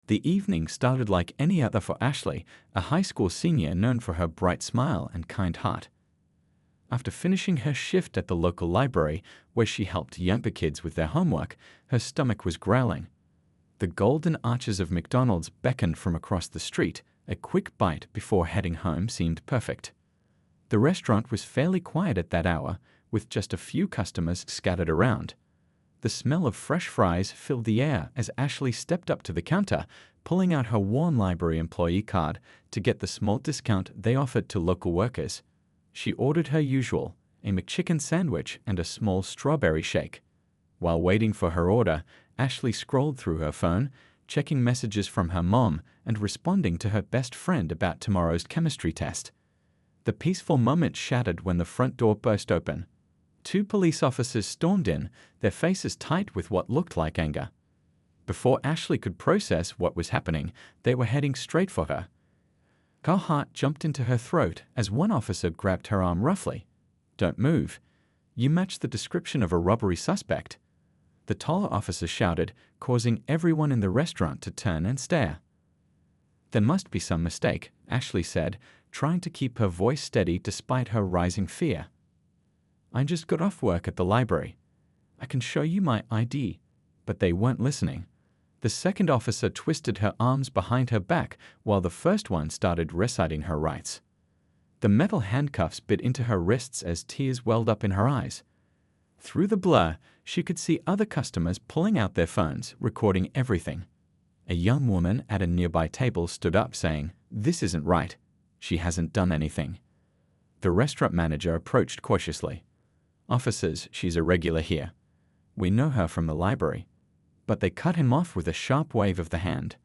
The evening started like any other for Ashley, a high school senior known for her bright smile and kind heart. After finishing her shift at the local library, where she helped younger kids with their homework, her stomach was growling. The golden arches of McDonald's beckoned from across the street. A quick bite before heading home seemed perfect. The restaurant was fairly quiet at that hour, with just a few customers scattered around. The smell of fresh fries filled the air as Ashley stepped up to the counter, pulling out her worn library employee card to get the small discount they offered to local workers. She ordered her usual, a McChicken sandwich and a small strawberry shake. While waiting for her order, Ashley scrolled through her phone, checking messages from her mom and responding to her best friend about tomorrow's chemistry test. The peaceful moment shattered when the front door burst open. 2 police officers stormed in, their faces tight with what looked like anger. Before Ashley could process what was happening, they were heading straight for her. Her heart jumped into her throat as one officer grabbed her arm roughly. "Don't move. You match the description of a robbery suspect," the taller officer shouted, causing everyone in the restaurant to turn and stare. "There must be some mistake," Ashley said, trying to keep her voice steady despite her rising fear. "I just got off work at the library. I can show you my ID." But they weren't listening. The second officer twisted her arms behind her back while the first one started reciting her rights. The metal handcuffs bit into her wrists as tears welled up in her eyes. Through the blur, she could see other customers pulling out their phones, recording everything. A young woman at a nearby table stood up saying, "This isn't right. She hasn't done anything." The restaurant manager approached cautiously. "Officers, she's a regular here. We know her from the library." But they cut him off with a sharp wave of the hand.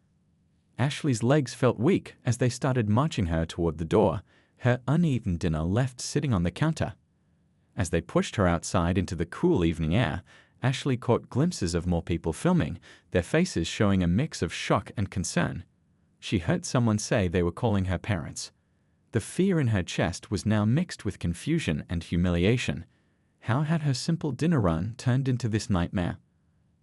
Ashley's legs felt weak as they started marching her toward the door, her uneaten dinner left sitting on the counter. As they pushed her outside into the cool evening air, Ashley caught glimpses of more people filming, their faces showing a mix of shock and concern. She heard someone say they were calling her parents. The fear in her chest was now mixed with confusion and humiliation. How had her simple dinner run turned into this nightmare?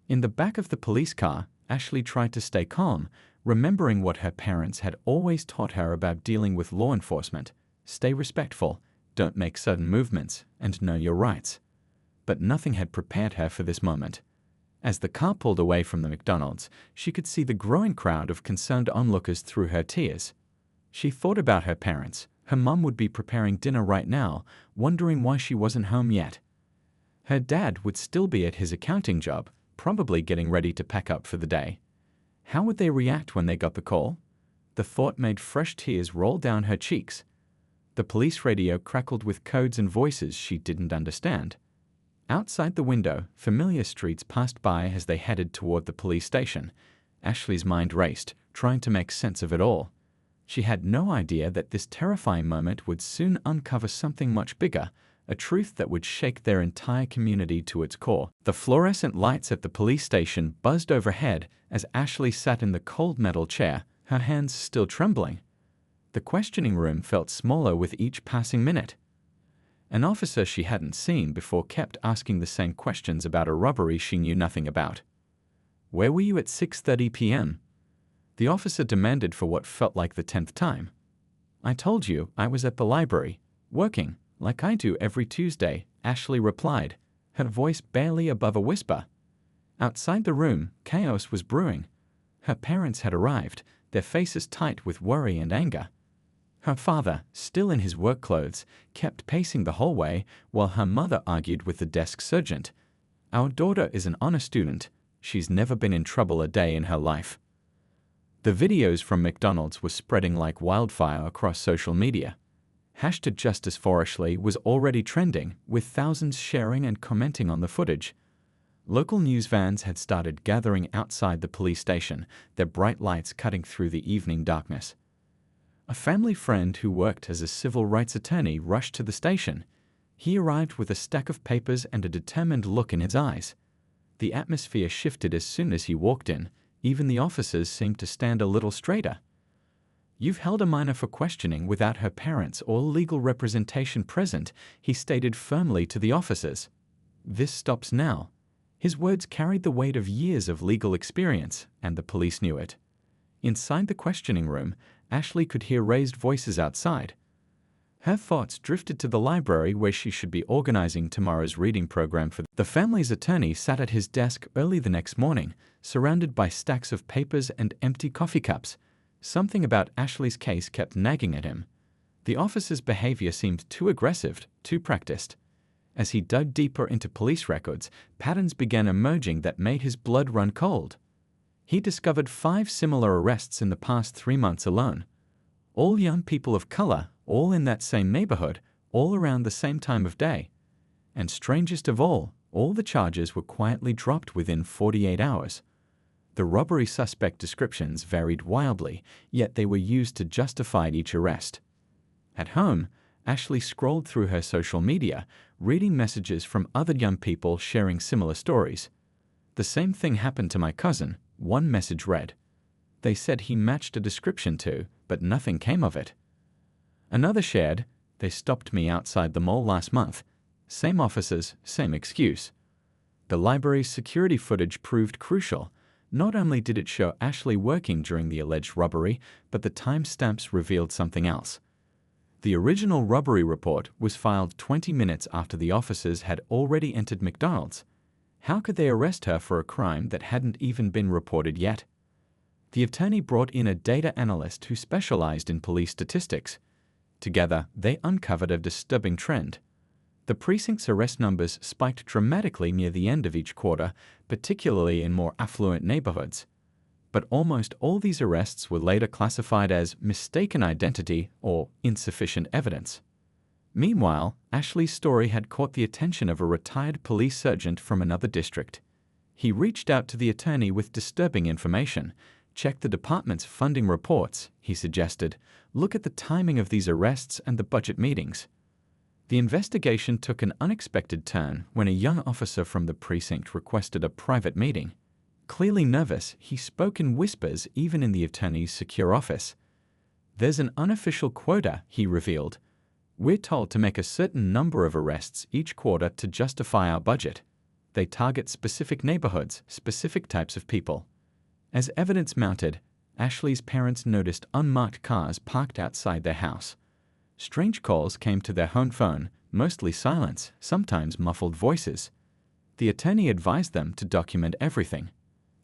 In the back of the police car, Ashley tried to stay calm, remembering what her parents had always taught her about dealing with law enforcement. Stay respectful, don't make sudden movements, and know your rights. But nothing had prepared her for this moment. As the car pulled away from the McDonald's, she could see the growing crowd of concerned onlookers through her tears. She thought about her parents. Her mum would be preparing dinner right now, wondering why she wasn't home yet. Her dad would still be at his accounting job, probably getting ready to pack up for the day. How would they react when they got the call? The thought made fresh tears roll down her cheeks. The police radio crackled with codes and voices she didn't understand. Outside the window, familiar streets passed by as they headed toward the police station. Ashley's mind raced, trying to make sense of it all. She had no idea that this terrifying moment would soon uncover something much bigger, a truth that would shake their entire community to its core. The fluorescent lights at the police station buzzed overhead as Ashley sat in the cold metal chair, her hands still trembling. The questioning room felt smaller with each passing minute. An officer she hadn't seen before kept asking the same questions about a robbery she knew nothing about. "Where were you at 6:30 p.m.? The officer demanded for what felt like the 10th time. "I told you I was at the library, working, like I do every Tuesday," Ashley replied, her voice barely above a whisper. Outside the room, chaos was brewing. Her parents had arrived, their faces tight with worry and anger. Her father, still in his work clothes, kept pacing the hallway while her mother argued with the desk sergeant. "Our daughter is an honor student. She's never been in trouble a day in her life." The videos from McDonald's were spreading like wildfire across social media. #JusticeForAshley was already trending, with thousands sharing and commenting on the footage. Local news vans had started gathering outside the police station, their bright lights cutting through the evening darkness. A family friend who worked as a civil rights attorney rushed to the station. He arrived with a stack of papers and a determined look in his eyes. The atmosphere shifted as soon as he walked in. Even the officers seemed to stand a little straighter. "You've held a minor for questioning without her parents or legal representation present," he stated firmly to the officers. "This stops now." His words carried the weight of years of legal experience, and the police knew it. Inside the questioning room, Ashley could hear raised voices outside. Her thoughts drifted to the library where she should be organizing tomorrow's reading program for the family's attorney sat at his desk early the next morning, surrounded by stacks of papers and empty coffee cups. Something about Ashley's case kept nagging at him. The officer's behavior seemed too aggressive, too practiced. As he dug deeper into police records, patterns began emerging that made his blood run cold. He discovered 5 similar arrests in the past 3 months alone. All young people of color, all in that same neighborhood, all around the same time of day. And strangest of all the charges were quietly dropped within 48 hours. The robbery suspect descriptions varied wildly, yet they were used to justify each arrest. At home, Ashley scrolled through her social media, reading messages from other young people sharing similar stories. "The same thing happened to my cousin," one message read. "They said he matched a description too, but nothing came of it." Another shared, "They stopped me outside the mall last month. Same officers, same excuse." The library's security footage proved crucial. Not only did it show Ashley working during the alleged robbery, but the timestamps revealed something else. The original robbery report was filed 20 minutes after the officers had already entered McDonald's. How could they arrest her for a crime that hadn't even been reported yet? The attorney brought in a data analyst who specialized in police statistics. Together, they uncovered a disturbing trend. The precinct's arrest numbers spiked dramatically near the end of each quarter, particularly in more affluent neighborhoods. But almost all these arrests were later classified as mistaken identity or insufficient evidence. Meanwhile, Ashley's story had caught the attention of a retired police sergeant from another district. He reached out to the attorney with disturbing information. "Check the department's funding reports," he suggested. "Look at the timing of these arrests and the budget meetings." The investigation took an unexpected turn when a young officer from the precinct requested a private meeting. Clearly nervous, he spoke in whispers even in the attorney's secure office. "There's an unofficial quota," he revealed. "We're told to make a certain number of arrests each quarter to justify our budget. They target specific neighborhoods, specific types of people." As evidence mounted, Ashley's parents noticed unmarked cars parked outside their house. Strange calls came to their home phone, mostly silence, sometimes muffled voices. The attorney advised them to document everything.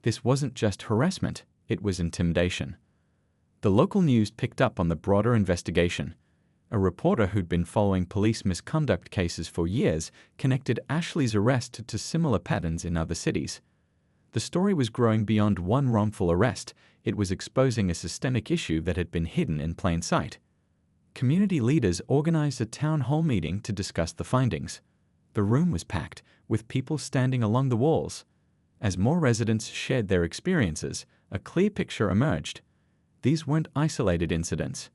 This wasn't just harassment, it was intimidation. The local news picked up on the broader investigation. A reporter who'd been following police misconduct cases for years connected Ashley's arrest to similar patterns in other cities. The story was growing beyond one wrongful arrest. It was exposing a systemic issue that had been hidden in plain sight. Community leaders organized a town hall meeting to discuss the findings. The room was packed, with people standing along the walls. As more residents shared their experiences, a clear picture emerged. These weren't isolated incidents.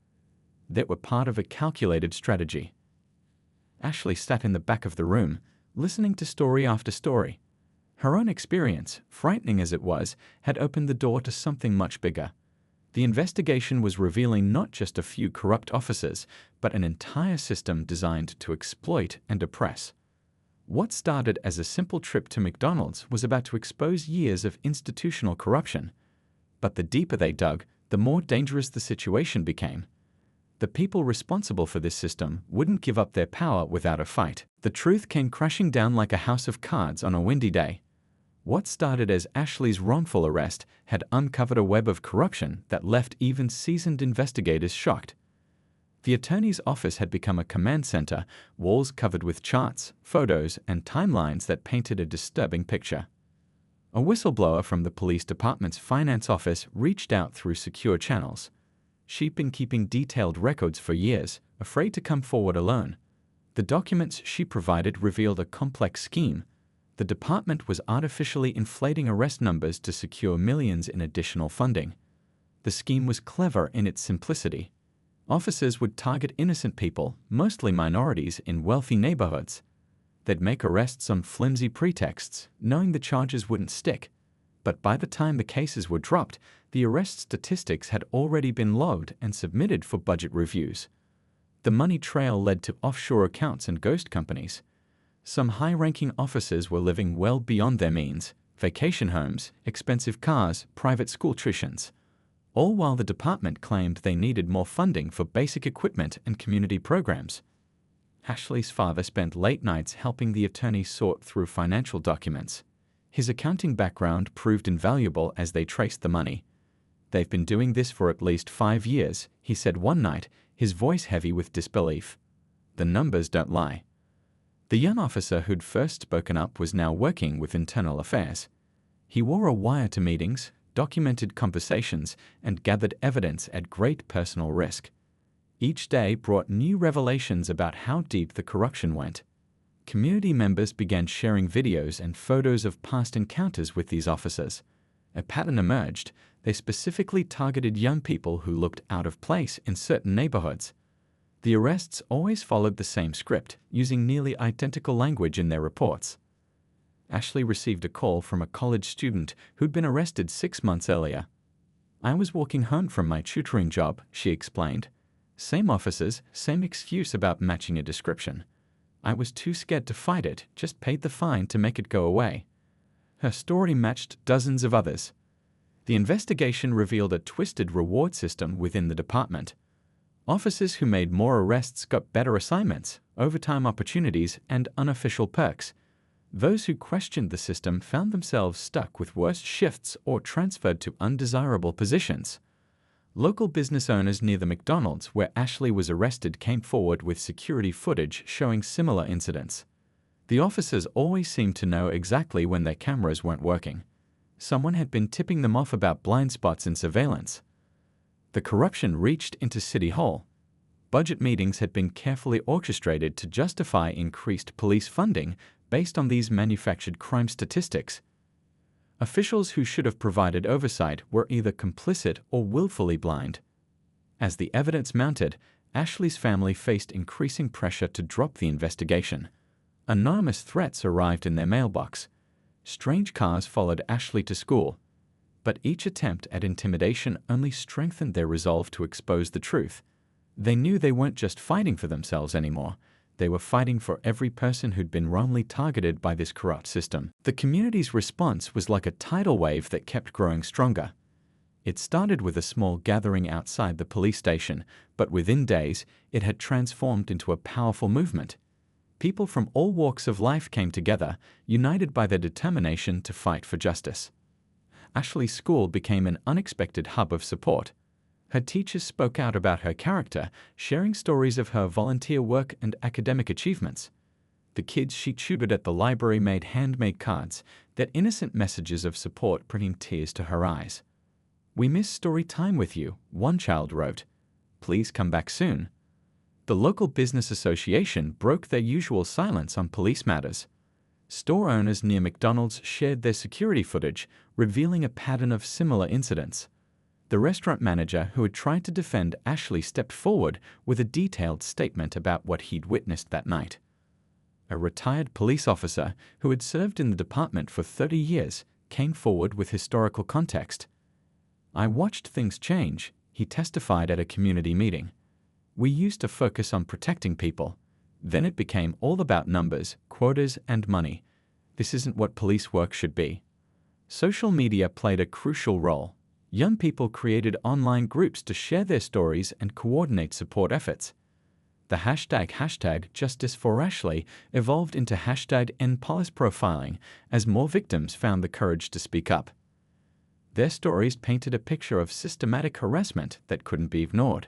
They were part of a calculated strategy. Ashley sat in the back of the room, listening to story after story. Her own experience, frightening as it was, had opened the door to something much bigger. The investigation was revealing not just a few corrupt officers, but an entire system designed to exploit and oppress. What started as a simple trip to McDonald's was about to expose years of institutional corruption. But the deeper they dug, the more dangerous the situation became. The people responsible for this system wouldn't give up their power without a fight. The truth came crashing down like a house of cards on a windy day. What started as Ashley's wrongful arrest had uncovered a web of corruption that left even seasoned investigators shocked. The attorney's office had become a command center, walls covered with charts, photos, and timelines that painted a disturbing picture. A whistleblower from the police department's finance office reached out through secure channels. She'd been keeping detailed records for years, afraid to come forward alone. The documents she provided revealed a complex scheme. The department was artificially inflating arrest numbers to secure millions in additional funding. The scheme was clever in its simplicity. Officers would target innocent people, mostly minorities, in wealthy neighborhoods. They'd make arrests on flimsy pretexts, knowing the charges wouldn't stick. But by the time the cases were dropped, the arrest statistics had already been logged and submitted for budget reviews. The money trail led to offshore accounts and ghost companies. Some high-ranking officers were living well beyond their means: vacation homes, expensive cars, private school tuitions. all while the department claimed they needed more funding for basic equipment and community programs. Ashley's father spent late nights helping the attorney sort through financial documents. His accounting background proved invaluable as they traced the money. "They've been doing this for at least 5 years," he said one night, his voice heavy with disbelief. "The numbers don't lie." The young officer who'd first spoken up was now working with internal affairs. He wore a wire to meetings, documented conversations, and gathered evidence at great personal risk. Each day brought new revelations about how deep the corruption went. Community members began sharing videos and photos of past encounters with these officers. A pattern emerged. They specifically targeted young people who looked out of place in certain neighborhoods. The arrests always followed the same script, using nearly identical language in their reports. Ashley received a call from a college student who'd been arrested 6 months earlier. "I was walking home from my tutoring job," she explained. "Same officers, same excuse about matching a description. I was too scared to fight it, just paid the fine to make it go away." Her story matched dozens of others. The investigation revealed a twisted reward system within the department. Officers who made more arrests got better assignments, overtime opportunities, and unofficial perks. Those who questioned the system found themselves stuck with worse shifts or transferred to undesirable positions. Local business owners near the McDonald's where Ashley was arrested came forward with security footage showing similar incidents. The officers always seemed to know exactly when their cameras weren't working. Someone had been tipping them off about blind spots in surveillance. The corruption reached into City Hall. Budget meetings had been carefully orchestrated to justify increased police funding based on these manufactured crime statistics. Officials who should have provided oversight were either complicit or willfully blind. As the evidence mounted, Ashley's family faced increasing pressure to drop the investigation. Anonymous threats arrived in their mailbox. Strange cars followed Ashley to school. But each attempt at intimidation only strengthened their resolve to expose the truth. They knew they weren't just fighting for themselves anymore. They were fighting for every person who'd been wrongly targeted by this corrupt system. The community's response was like a tidal wave that kept growing stronger. It started with a small gathering outside the police station, but within days, it had transformed into a powerful movement. People from all walks of life came together, united by their determination to fight for justice. Ashley's school became an unexpected hub of support. Her teachers spoke out about her character, sharing stories of her volunteer work and academic achievements. The kids she tutored at the library made handmade cards, their innocent messages of support bringing tears to her eyes. "We miss story time with you," one child wrote. "Please come back soon." The local business association broke their usual silence on police matters. Store owners near McDonald's shared their security footage, revealing a pattern of similar incidents. The restaurant manager who had tried to defend Ashley stepped forward with a detailed statement about what he'd witnessed that night. A retired police officer who had served in the department for 30 years came forward with historical context. "I watched things change," he testified at a community meeting. "We used to focus on protecting people. Then it became all about numbers, quotas, and money. This isn't what police work should be." Social media played a crucial role. Young people created online groups to share their stories and coordinate support efforts. The hashtag Justice for Ashley evolved into #NPolishProfiling as more victims found the courage to speak up. Their stories painted a picture of systematic harassment that couldn't be ignored.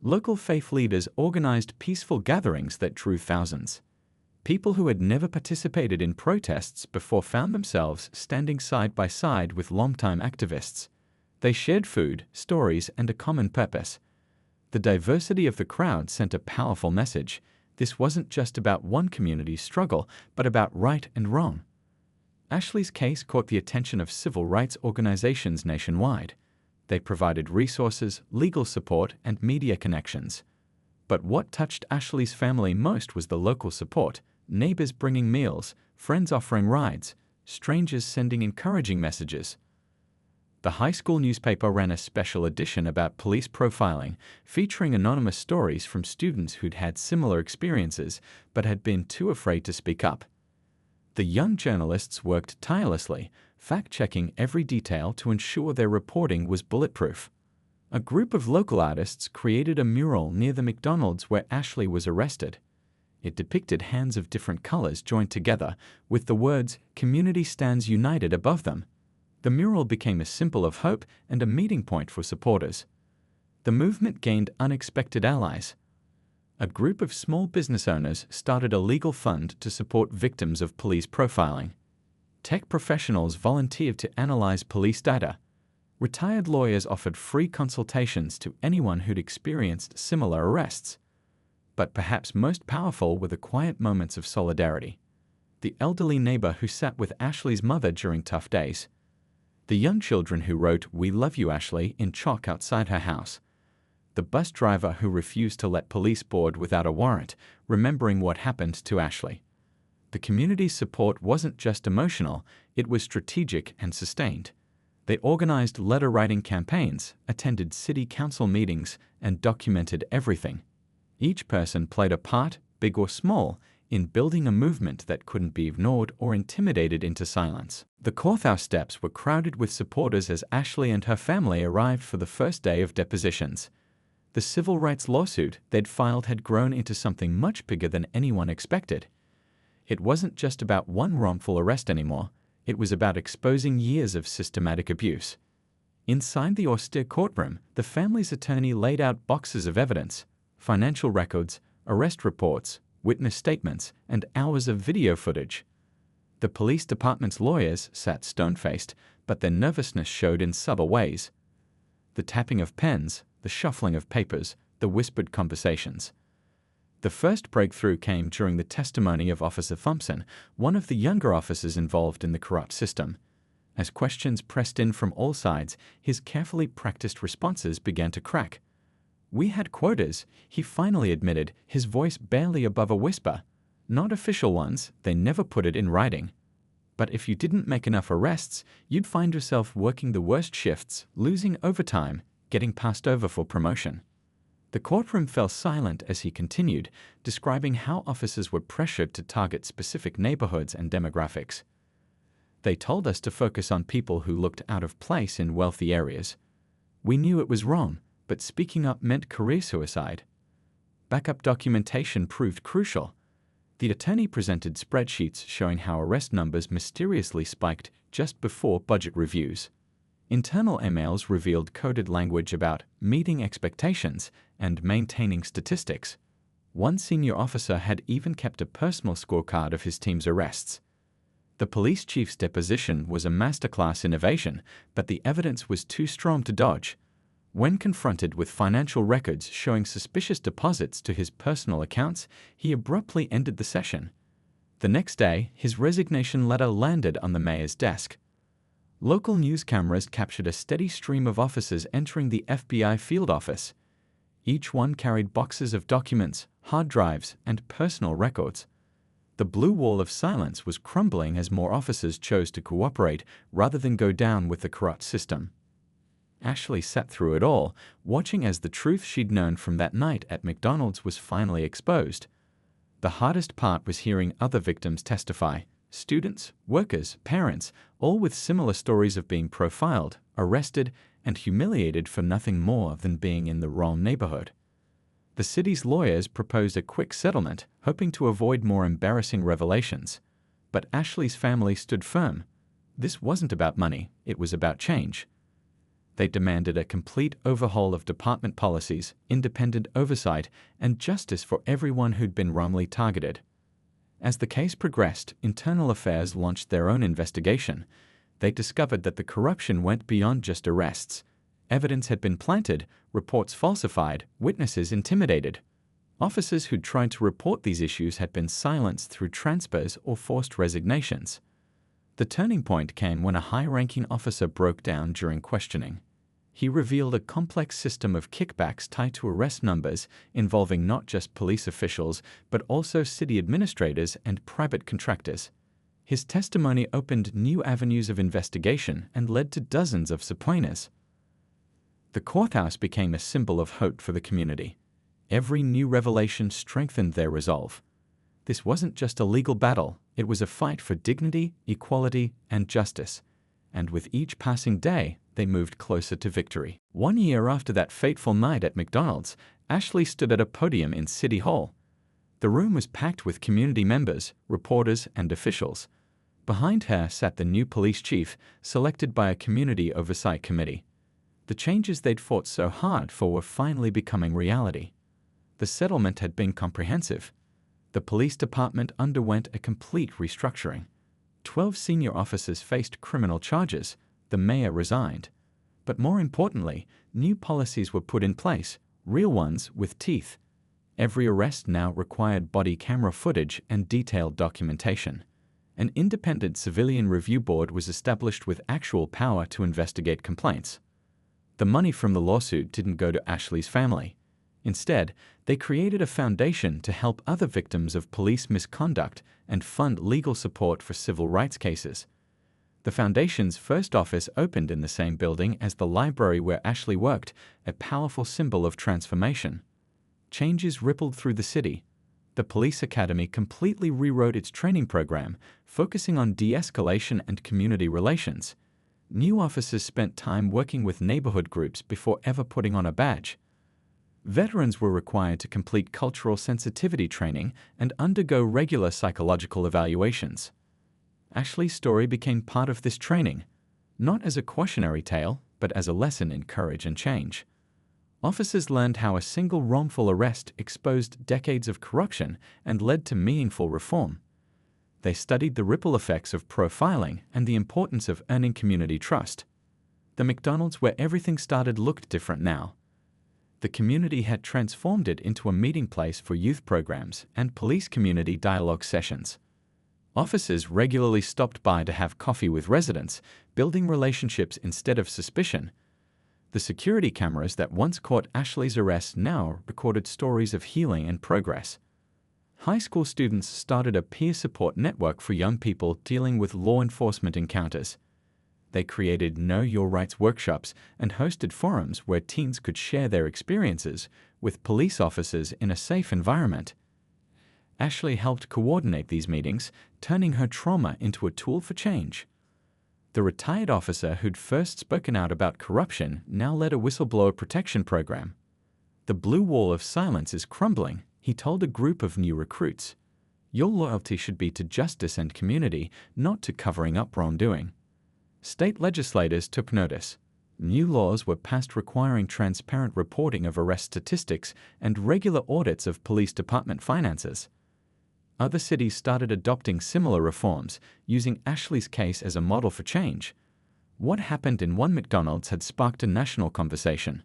Local faith leaders organized peaceful gatherings that drew thousands. People who had never participated in protests before found themselves standing side by side with longtime activists. They shared food, stories, and a common purpose. The diversity of the crowd sent a powerful message. This wasn't just about one community's struggle, but about right and wrong. Ashley's case caught the attention of civil rights organizations nationwide. They provided resources, legal support, and media connections. But what touched Ashley's family most was the local support, neighbors bringing meals, friends offering rides, strangers sending encouraging messages. The high school newspaper ran a special edition about police profiling, featuring anonymous stories from students who'd had similar experiences but had been too afraid to speak up. The young journalists worked tirelessly, fact-checking every detail to ensure their reporting was bulletproof. A group of local artists created a mural near the McDonald's where Ashley was arrested. It depicted hands of different colors joined together, with the words, "Community stands united" above them. The mural became a symbol of hope and a meeting point for supporters. The movement gained unexpected allies. A group of small business owners started a legal fund to support victims of police profiling. Tech professionals volunteered to analyze police data. Retired lawyers offered free consultations to anyone who'd experienced similar arrests. But perhaps most powerful were the quiet moments of solidarity. The elderly neighbor who sat with Ashley's mother during tough days. The young children who wrote, "We love you, Ashley," in chalk outside her house. The bus driver who refused to let police board without a warrant, remembering what happened to Ashley. The community's support wasn't just emotional, it was strategic and sustained. They organized letter-writing campaigns, attended city council meetings, and documented everything. Each person played a part, big or small, in building a movement that couldn't be ignored or intimidated into silence. The courthouse steps were crowded with supporters as Ashley and her family arrived for the first day of depositions. The civil rights lawsuit they'd filed had grown into something much bigger than anyone expected. It wasn't just about one wrongful arrest anymore, it was about exposing years of systematic abuse. Inside the austere courtroom, the family's attorney laid out boxes of evidence, financial records, arrest reports, witness statements, and hours of video footage. The police department's lawyers sat stone-faced, but their nervousness showed in subtle ways. The tapping of pens, the shuffling of papers, the whispered conversations. The first breakthrough came during the testimony of Officer Thompson, one of the younger officers involved in the corrupt system. As questions pressed in from all sides, his carefully practiced responses began to crack. "We had quotas," he finally admitted, his voice barely above a whisper. "Not official ones, they never put it in writing. But if you didn't make enough arrests, you'd find yourself working the worst shifts, losing overtime, getting passed over for promotion." The courtroom fell silent as he continued, describing how officers were pressured to target specific neighborhoods and demographics. "They told us to focus on people who looked out of place in wealthy areas. We knew it was wrong, but speaking up meant career suicide. Backup documentation proved crucial. The attorney presented spreadsheets showing how arrest numbers mysteriously spiked just before budget reviews. Internal emails revealed coded language about meeting expectations and maintaining statistics. One senior officer had even kept a personal scorecard of his team's arrests. The police chief's deposition was a masterclass in evasion, but the evidence was too strong to dodge. When confronted with financial records showing suspicious deposits to his personal accounts, he abruptly ended the session. The next day, his resignation letter landed on the mayor's desk. Local news cameras captured a steady stream of officers entering the FBI field office. Each one carried boxes of documents, hard drives, and personal records. The blue wall of silence was crumbling as more officers chose to cooperate rather than go down with the corrupt system. Ashley sat through it all, watching as the truth she'd known from that night at McDonald's was finally exposed. The hardest part was hearing other victims testify. Students, workers, parents, all with similar stories of being profiled, arrested, and humiliated for nothing more than being in the wrong neighborhood. The city's lawyers proposed a quick settlement, hoping to avoid more embarrassing revelations. But Ashley's family stood firm. This wasn't about money, it was about change. They demanded a complete overhaul of department policies, independent oversight, and justice for everyone who'd been wrongly targeted. As the case progressed, Internal Affairs launched their own investigation. They discovered that the corruption went beyond just arrests. Evidence had been planted, reports falsified, witnesses intimidated. Officers who'd tried to report these issues had been silenced through transfers or forced resignations. The turning point came when a high-ranking officer broke down during questioning. He revealed a complex system of kickbacks tied to arrest numbers involving not just police officials, but also city administrators and private contractors. His testimony opened new avenues of investigation and led to dozens of subpoenas. The courthouse became a symbol of hope for the community. Every new revelation strengthened their resolve. This wasn't just a legal battle, it was a fight for dignity, equality, and justice. and with each passing day, they moved closer to victory. 1 year after that fateful night at McDonald's, Ashley stood at a podium in City Hall. The room was packed with community members, reporters, and officials. Behind her sat the new police chief, selected by a community oversight committee. The changes they'd fought so hard for were finally becoming reality. The settlement had been comprehensive. The police department underwent a complete restructuring. 12 senior officers faced criminal charges. The mayor resigned. But more importantly, new policies were put in place, real ones with teeth. Every arrest now required body camera footage and detailed documentation. An independent civilian review board was established with actual power to investigate complaints. The money from the lawsuit didn't go to Ashley's family. Instead, they created a foundation to help other victims of police misconduct and fund legal support for civil rights cases. The foundation's first office opened in the same building as the library where Ashley worked, a powerful symbol of transformation. Changes rippled through the city. The police academy completely rewrote its training program, focusing on de-escalation and community relations. New officers spent time working with neighborhood groups before ever putting on a badge. Veterans were required to complete cultural sensitivity training and undergo regular psychological evaluations. Ashley's story became part of this training, not as a cautionary tale, but as a lesson in courage and change. Officers learned how a single wrongful arrest exposed decades of corruption and led to meaningful reform. They studied the ripple effects of profiling and the importance of earning community trust. The McDonald's where everything started looked different now. The community had transformed it into a meeting place for youth programs and police community dialogue sessions. Officers regularly stopped by to have coffee with residents, building relationships instead of suspicion. The security cameras that once caught Ashley's arrest now recorded stories of healing and progress. High school students started a peer support network for young people dealing with law enforcement encounters. They created Know Your Rights workshops and hosted forums where teens could share their experiences with police officers in a safe environment. Ashley helped coordinate these meetings, turning her trauma into a tool for change. The retired officer who'd first spoken out about corruption now led a whistleblower protection program. The blue wall of silence is crumbling, he told a group of new recruits. Your loyalty should be to justice and community, not to covering up wrongdoing. State legislators took notice. New laws were passed requiring transparent reporting of arrest statistics and regular audits of police department finances. Other cities started adopting similar reforms, using Ashley's case as a model for change. What happened in one McDonald's had sparked a national conversation.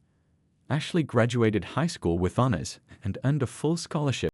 Ashley graduated high school with honors and earned a full scholarship